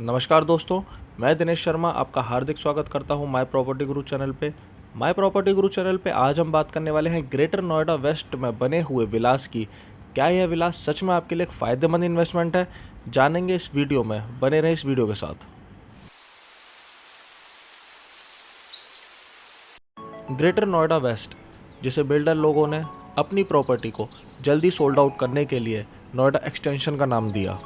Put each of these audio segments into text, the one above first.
नमस्कार दोस्तों, मैं दिनेश शर्मा आपका हार्दिक स्वागत करता हूं माय प्रॉपर्टी गुरु चैनल पे। माय प्रॉपर्टी गुरु चैनल पे आज हम बात करने वाले हैं ग्रेटर नोएडा वेस्ट में बने हुए विलास की। क्या यह विलास सच में आपके लिए एक फ़ायदेमंद इन्वेस्टमेंट है? जानेंगे इस वीडियो में, बने रहें इस वीडियो के साथ। ग्रेटर नोएडा वेस्ट, जिसे बिल्डर लोगों ने अपनी प्रॉपर्टी को जल्दी सोल्ड आउट करने के लिए नोएडा एक्सटेंशन का नाम दिया।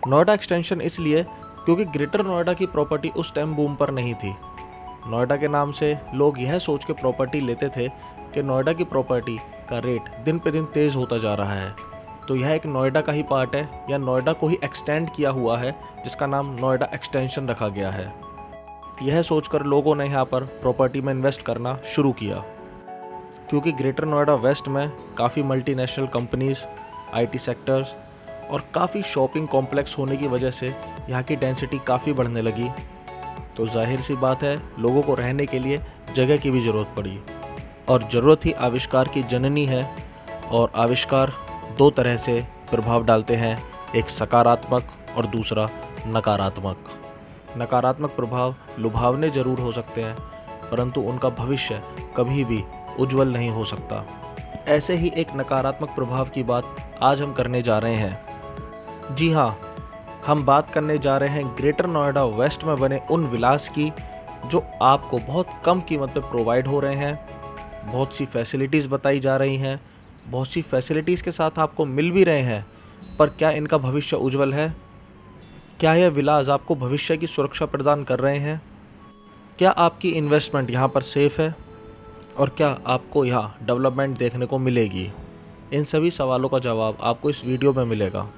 नोएडा एक्सटेंशन इसलिए क्योंकि ग्रेटर नोएडा की प्रॉपर्टी उस टाइम बूम पर नहीं थी। नोएडा के नाम से लोग यह सोच के प्रॉपर्टी लेते थे कि नोएडा की प्रॉपर्टी का रेट दिन पे दिन तेज़ होता जा रहा है, तो यह एक नोएडा का ही पार्ट है या नोएडा को ही एक्सटेंड किया हुआ है, जिसका नाम नोएडा एक्सटेंशन रखा गया है। यह सोचकर लोगों ने यहाँ पर प्रॉपर्टी में इन्वेस्ट करना शुरू किया, क्योंकि ग्रेटर नोएडा वेस्ट में काफ़ी मल्टीनेशनल कंपनीज़, आईटी सेक्टर्स और काफ़ी शॉपिंग कॉम्प्लेक्स होने की वजह से यहाँ की डेंसिटी काफ़ी बढ़ने लगी। तो जाहिर सी बात है, लोगों को रहने के लिए जगह की भी ज़रूरत पड़ी, और ज़रूरत ही आविष्कार की जननी है। और आविष्कार दो तरह से प्रभाव डालते हैं, एक सकारात्मक और दूसरा नकारात्मक। नकारात्मक प्रभाव लुभावने ज़रूर हो सकते हैं, परंतु उनका भविष्य कभी भी उज्जवल नहीं हो सकता। ऐसे ही एक नकारात्मक प्रभाव की बात आज हम करने जा रहे हैं। जी हाँ, हम बात करने जा रहे हैं ग्रेटर नोएडा वेस्ट में बने उन विलास की जो आपको बहुत कम कीमत पर प्रोवाइड हो रहे हैं। बहुत सी फैसिलिटीज़ बताई जा रही हैं, बहुत सी फैसिलिटीज़ के साथ आपको मिल भी रहे हैं, पर क्या इनका भविष्य उज्जवल है? क्या यह विलास आपको भविष्य की सुरक्षा प्रदान कर रहे हैं? क्या आपकी इन्वेस्टमेंट यहाँ पर सेफ़ है? और क्या आपको यहाँ डेवलपमेंट देखने को मिलेगी? इन सभी सवालों का जवाब आपको इस वीडियो में मिलेगा।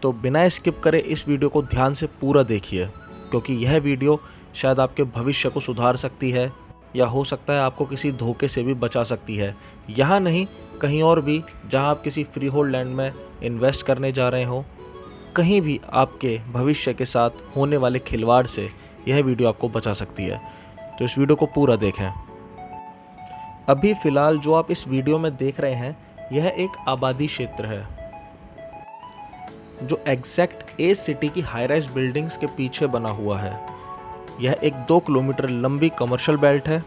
तो बिना स्किप करे इस वीडियो को ध्यान से पूरा देखिए, क्योंकि यह वीडियो शायद आपके भविष्य को सुधार सकती है, या हो सकता है आपको किसी धोखे से भी बचा सकती है। यहाँ नहीं, कहीं और भी जहाँ आप किसी फ्री होल्ड लैंड में इन्वेस्ट करने जा रहे हो, कहीं भी आपके भविष्य के साथ होने वाले खिलवाड़ से यह वीडियो आपको बचा सकती है। तो इस वीडियो को पूरा देखें। अभी फ़िलहाल जो आप इस वीडियो में देख रहे हैं, यह एक आबादी क्षेत्र है जो एग्जैक्ट ए सिटी की हाई राइज बिल्डिंग्स के पीछे बना हुआ है। यह एक 2 किलोमीटर लंबी कमर्शियल बेल्ट है।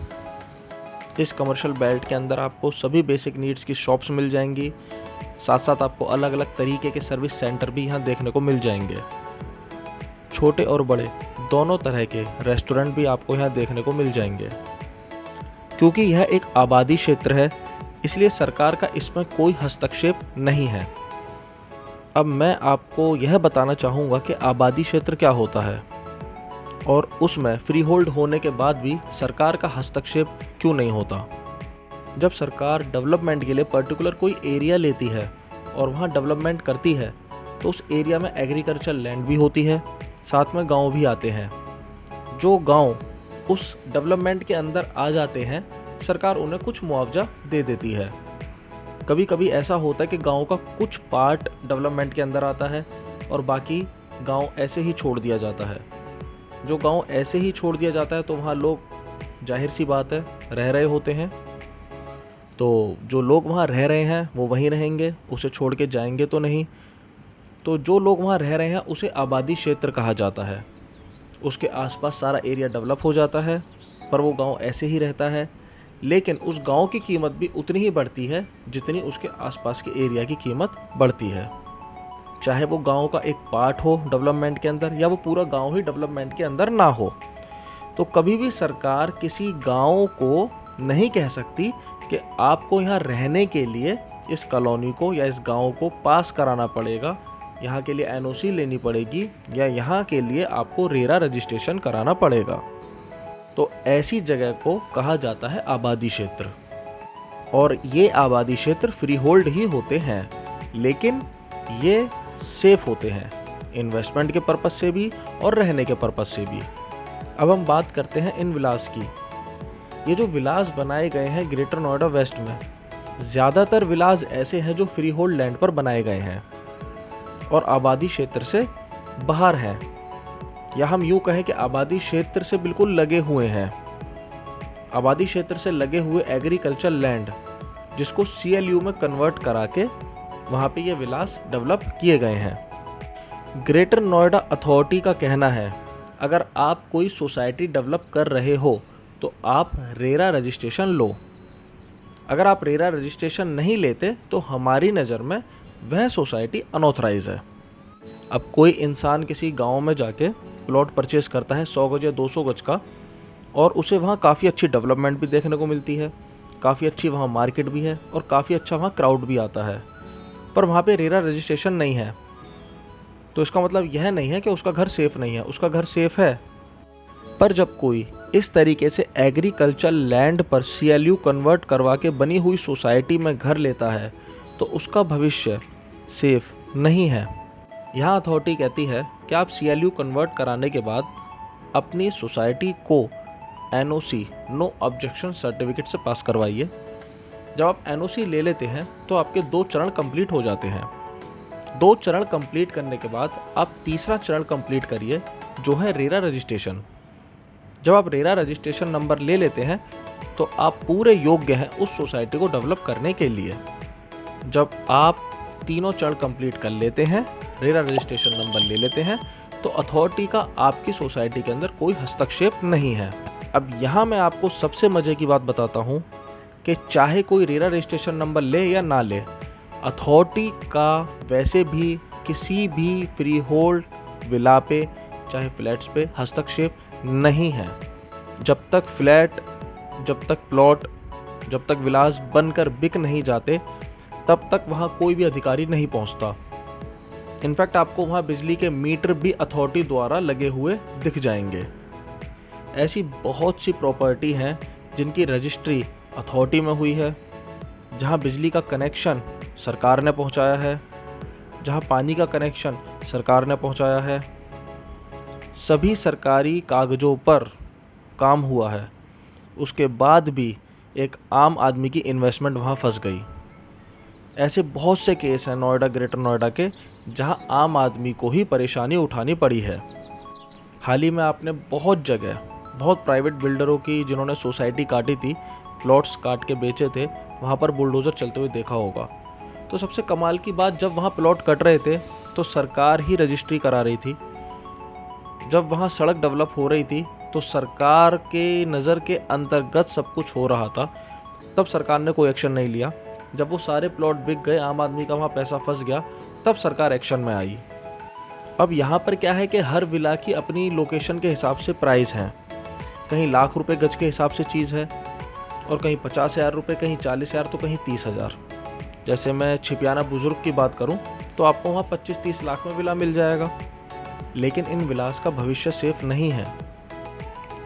इस कमर्शियल बेल्ट के अंदर आपको सभी बेसिक नीड्स की शॉप्स मिल जाएंगी, साथ साथ आपको अलग अलग तरीके के सर्विस सेंटर भी यहाँ देखने को मिल जाएंगे। छोटे और बड़े दोनों तरह के रेस्टोरेंट भी आपको यहाँ देखने को मिल जाएंगे। क्योंकि यह एक आबादी क्षेत्र है, इसलिए सरकार का इसमें कोई हस्तक्षेप नहीं है। अब मैं आपको यह बताना चाहूँगा कि आबादी क्षेत्र क्या होता है, और उसमें फ्री होल्ड होने के बाद भी सरकार का हस्तक्षेप क्यों नहीं होता। जब सरकार डेवलपमेंट के लिए पर्टिकुलर कोई एरिया लेती है और वहाँ डेवलपमेंट करती है, तो उस एरिया में एग्रीकल्चर लैंड भी होती है, साथ में गांव भी आते हैं। जो गांव उस डेवलपमेंट के अंदर आ जाते हैं, सरकार उन्हें कुछ मुआवजा दे देती है। कभी कभी ऐसा होता है कि गांव का कुछ पार्ट डेवलपमेंट के अंदर आता है और बाकी गांव ऐसे ही छोड़ दिया जाता है। जो गांव ऐसे ही छोड़ दिया जाता है, तो वहाँ लोग जाहिर सी बात है रह रहे होते हैं, तो जो लोग वहाँ रह रहे हैं वो वहीं रहेंगे, उसे छोड़ के जाएंगे तो नहीं। तो जो लोग वहाँ रह रहे हैं उसे आबादी क्षेत्र कहा जाता है। उसके आसपास सारा एरिया डेवलप हो जाता है, पर वो गांव ऐसे ही रहता है, लेकिन उस गांव की कीमत भी उतनी ही बढ़ती है जितनी उसके आसपास के एरिया की कीमत बढ़ती है। चाहे वो गांव का एक पार्ट हो डेवलपमेंट के अंदर, या वो पूरा गांव ही डेवलपमेंट के अंदर ना हो। तो कभी भी सरकार किसी गांव को नहीं कह सकती कि आपको यहाँ रहने के लिए इस कॉलोनी को या इस गांव को पास कराना पड़ेगा, यहाँ के लिए एनओसी लेनी पड़ेगी, या यहाँ के लिए आपको रेरा रजिस्ट्रेशन कराना पड़ेगा। तो ऐसी जगह को कहा जाता है आबादी क्षेत्र। और ये आबादी क्षेत्र फ्री होल्ड ही होते हैं, लेकिन ये सेफ होते हैं, इन्वेस्टमेंट के पर्पस से भी और रहने के पर्पस से भी। अब हम बात करते हैं इन विलास की। ये जो विलास बनाए गए हैं ग्रेटर नोएडा वेस्ट में, ज़्यादातर विलास ऐसे हैं जो फ्री होल्ड लैंड पर बनाए गए हैं और आबादी क्षेत्र से बाहर हैं, या हम यूँ कहें कि आबादी क्षेत्र से बिल्कुल लगे हुए हैं। आबादी क्षेत्र से लगे हुए एग्रीकल्चर लैंड, जिसको CLU में कन्वर्ट करा के वहाँ पे ये विलास डेवलप किए गए हैं। ग्रेटर नोएडा अथॉरिटी का कहना है, अगर आप कोई सोसाइटी डेवलप कर रहे हो तो आप रेरा रजिस्ट्रेशन लो। अगर आप रेरा रजिस्ट्रेशन नहीं लेते तो हमारी नज़र में वह सोसाइटी अनऑथराइज है। अब कोई इंसान किसी गांव में जाके प्लॉट परचेज़ करता है 100 गज या 200 गज का, और उसे वहाँ काफ़ी अच्छी डेवलपमेंट भी देखने को मिलती है, काफ़ी अच्छी वहाँ मार्केट भी है और काफ़ी अच्छा वहाँ क्राउड भी आता है, पर वहाँ पे रेरा रजिस्ट्रेशन नहीं है, तो इसका मतलब यह नहीं है कि उसका घर सेफ़ नहीं है, उसका घर सेफ़ है। पर जब कोई इस तरीके से एग्रीकल्चर लैंड पर CLU कन्वर्ट करवा के बनी हुई सोसाइटी में घर लेता है तो उसका भविष्य सेफ नहीं है। यहाँ अथॉरिटी कहती है कि आप CLU कन्वर्ट कराने के बाद अपनी सोसाइटी को NOC नो ऑब्जेक्शन सर्टिफिकेट से पास करवाइए। जब आप NOC ले लेते हैं तो आपके 2 चरण कंप्लीट हो जाते हैं। 2 चरण कंप्लीट करने के बाद आप तीसरा चरण कंप्लीट करिए, जो है रेरा रजिस्ट्रेशन। जब आप रेरा रजिस्ट्रेशन नंबर ले लेते हैं तो आप पूरे योग्य हैं उस सोसाइटी को डेवलप करने के लिए। जब आप तीनों चरण कंप्लीट कर लेते हैं, रेरा रजिस्ट्रेशन नंबर ले लेते हैं, तो अथॉरिटी का आपकी सोसाइटी के अंदर कोई हस्तक्षेप नहीं है। अब यहाँ मैं आपको सबसे मज़े की बात बताता हूँ कि चाहे कोई रेरा रजिस्ट्रेशन नंबर ले या ना ले, अथॉरिटी का वैसे भी किसी भी फ्री होल्ड विला पे चाहे फ्लैट्स पे हस्तक्षेप नहीं है। जब तक फ्लैट, जब तक प्लॉट, जब तक विलास बनकर बिक नहीं जाते, तब तक वहाँ कोई भी अधिकारी नहीं पहुँचता। इनफैक्ट आपको वहाँ बिजली के मीटर भी अथॉरिटी द्वारा लगे हुए दिख जाएंगे। ऐसी बहुत सी प्रॉपर्टी हैं जिनकी रजिस्ट्री अथॉरिटी में हुई है, जहाँ बिजली का कनेक्शन सरकार ने पहुँचाया है, जहाँ पानी का कनेक्शन सरकार ने पहुँचाया है, सभी सरकारी कागज़ों पर काम हुआ है, उसके बाद भी एक आम आदमी की इन्वेस्टमेंट वहाँ फंस गई। ऐसे बहुत से केस हैं नोएडा, ग्रेटर नोएडा के, जहाँ आम आदमी को ही परेशानी उठानी पड़ी है। हाल ही में आपने बहुत जगह, बहुत प्राइवेट बिल्डरों की जिन्होंने सोसाइटी काटी थी, प्लॉट्स काट के बेचे थे, वहाँ पर बुलडोज़र चलते हुए देखा होगा। तो सबसे कमाल की बात, जब वहाँ प्लॉट कट रहे थे तो सरकार ही रजिस्ट्री करा रही थी। जब वहाँ सड़क डेवलप हो रही थी तो सरकार के नज़र के अंतर्गत सब कुछ हो रहा था, तब सरकार ने कोई एक्शन नहीं लिया। जब वो सारे प्लॉट बिक गए, आम आदमी का वहाँ पैसा फंस गया, तब सरकार एक्शन में आई। अब यहाँ पर क्या है कि हर विला की अपनी लोकेशन के हिसाब से प्राइस हैं। कहीं लाख रुपए गज के हिसाब से चीज़ है, और कहीं 50,000 रुपये, कहीं 40,000, तो कहीं 30,000। जैसे मैं छिपियाना बुजुर्ग की बात करूँ तो आपको वहाँ 25-30 लाख में विला मिल जाएगा। लेकिन इन विलास का भविष्य सेफ नहीं है।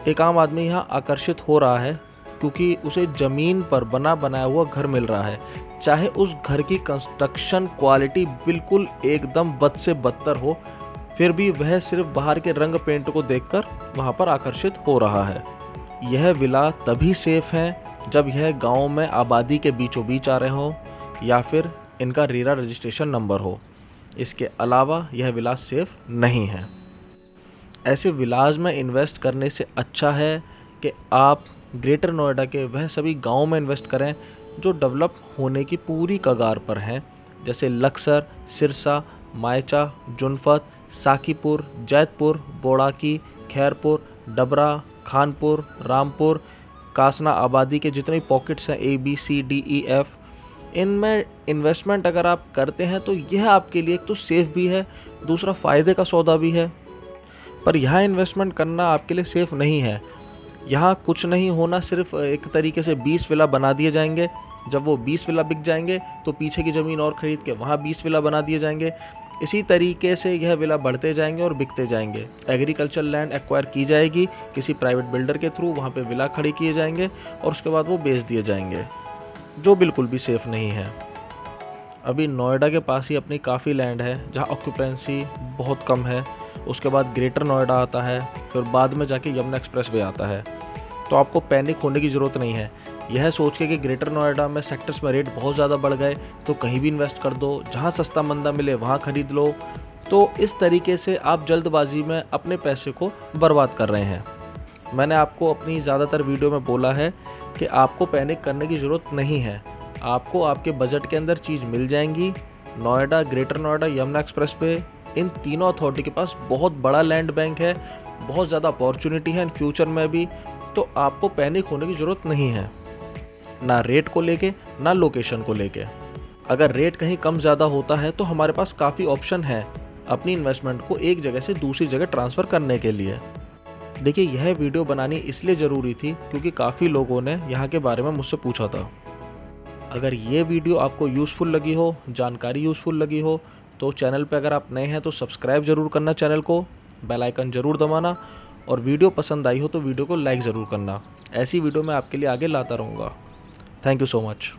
एक आम आदमी यहाँ आकर्षित हो रहा है क्योंकि उसे ज़मीन पर बना बनाया हुआ घर मिल रहा है, चाहे उस घर की कंस्ट्रक्शन क्वालिटी बिल्कुल एकदम बद से बदतर हो, फिर भी वह सिर्फ बाहर के रंग पेंट को देखकर वहाँ पर आकर्षित हो रहा है। यह विला तभी सेफ है जब यह गांव में आबादी के बीचों बीच आ रहे हो या फिर इनका रेरा रजिस्ट्रेशन नंबर हो। इसके अलावा यह विलास सेफ नहीं है। ऐसे विलास में इन्वेस्ट करने से अच्छा है कि आप ग्रेटर नोएडा के वह सभी गांव में इन्वेस्ट करें जो डेवलप होने की पूरी कगार पर हैं, जैसे लक्सर, सिरसा, मायचा, जुनफत, साकीपुर, जैतपुर, बोड़ाकी, खैरपुर, डबरा, खानपुर, रामपुर, कासना आबादी के जितने पॉकेट्स हैं ABCDEF, इनमें इन्वेस्टमेंट अगर आप करते हैं तो यह आपके लिए एक तो सेफ़ भी है, दूसरा फ़ायदे का सौदा भी है। पर यहाँ इन्वेस्टमेंट करना आपके लिए सेफ़ नहीं है। यहाँ कुछ नहीं होना, सिर्फ एक तरीके से 20 विला बना दिए जाएंगे। जब वो 20 विला बिक जाएंगे तो पीछे की ज़मीन और ख़रीद के वहाँ 20 विला बना दिए जाएंगे। इसी तरीके से यह विला बढ़ते जाएंगे और बिकते जाएंगे। एग्रीकल्चर लैंड एक्वायर की जाएगी किसी प्राइवेट बिल्डर के थ्रू, वहाँ पे विला खड़ी किए जाएंगे और उसके बाद वो बेच दिए जाएंगे, जो बिल्कुल भी सेफ़ नहीं है। अभी नोएडा के पास ही अपनी काफ़ी लैंड है जहाँ ऑक्यूपेंसी बहुत कम है। उसके बाद ग्रेटर नोएडा आता है, फिर बाद में जाके यमुना एक्सप्रेस वे आता है। तो आपको पैनिक होने की ज़रूरत नहीं है। यह सोच के कि ग्रेटर नोएडा में सेक्टर्स में रेट बहुत ज़्यादा बढ़ गए तो कहीं भी इन्वेस्ट कर दो, जहाँ सस्ता मंदा मिले वहाँ ख़रीद लो, तो इस तरीके से आप जल्दबाजी में अपने पैसे को बर्बाद कर रहे हैं। मैंने आपको अपनी ज़्यादातर वीडियो में बोला है कि आपको पैनिक करने की ज़रूरत नहीं है। आपको आपके बजट के अंदर चीज़ मिल जाएंगी। नोएडा, ग्रेटर नोएडा, यमुना एक्सप्रेस पे इन तीनों अथॉरिटी के पास बहुत बड़ा लैंड बैंक है, बहुत ज़्यादा अपॉर्चुनिटी है इन फ्यूचर में भी, तो आपको पैनिक होने की ज़रूरत नहीं है, ना रेट को लेके ना लोकेशन को लेके। अगर रेट कहीं कम ज़्यादा होता है तो हमारे पास काफ़ी ऑप्शन है अपनी इन्वेस्टमेंट को एक जगह से दूसरी जगह ट्रांसफ़र करने के लिए। देखिए, यह वीडियो बनानी इसलिए ज़रूरी थी क्योंकि काफ़ी लोगों ने यहाँ के बारे में मुझसे पूछा था। अगर ये वीडियो आपको यूज़फुल लगी हो, जानकारी यूज़फुल लगी हो, तो चैनल पे अगर आप नए हैं तो सब्सक्राइब ज़रूर करना चैनल को, बेल आइकन ज़रूर दबाना, और वीडियो पसंद आई हो तो वीडियो को लाइक ज़रूर करना। ऐसी वीडियो मैं आपके लिए आगे लाता रहूँगा। Thank you so much.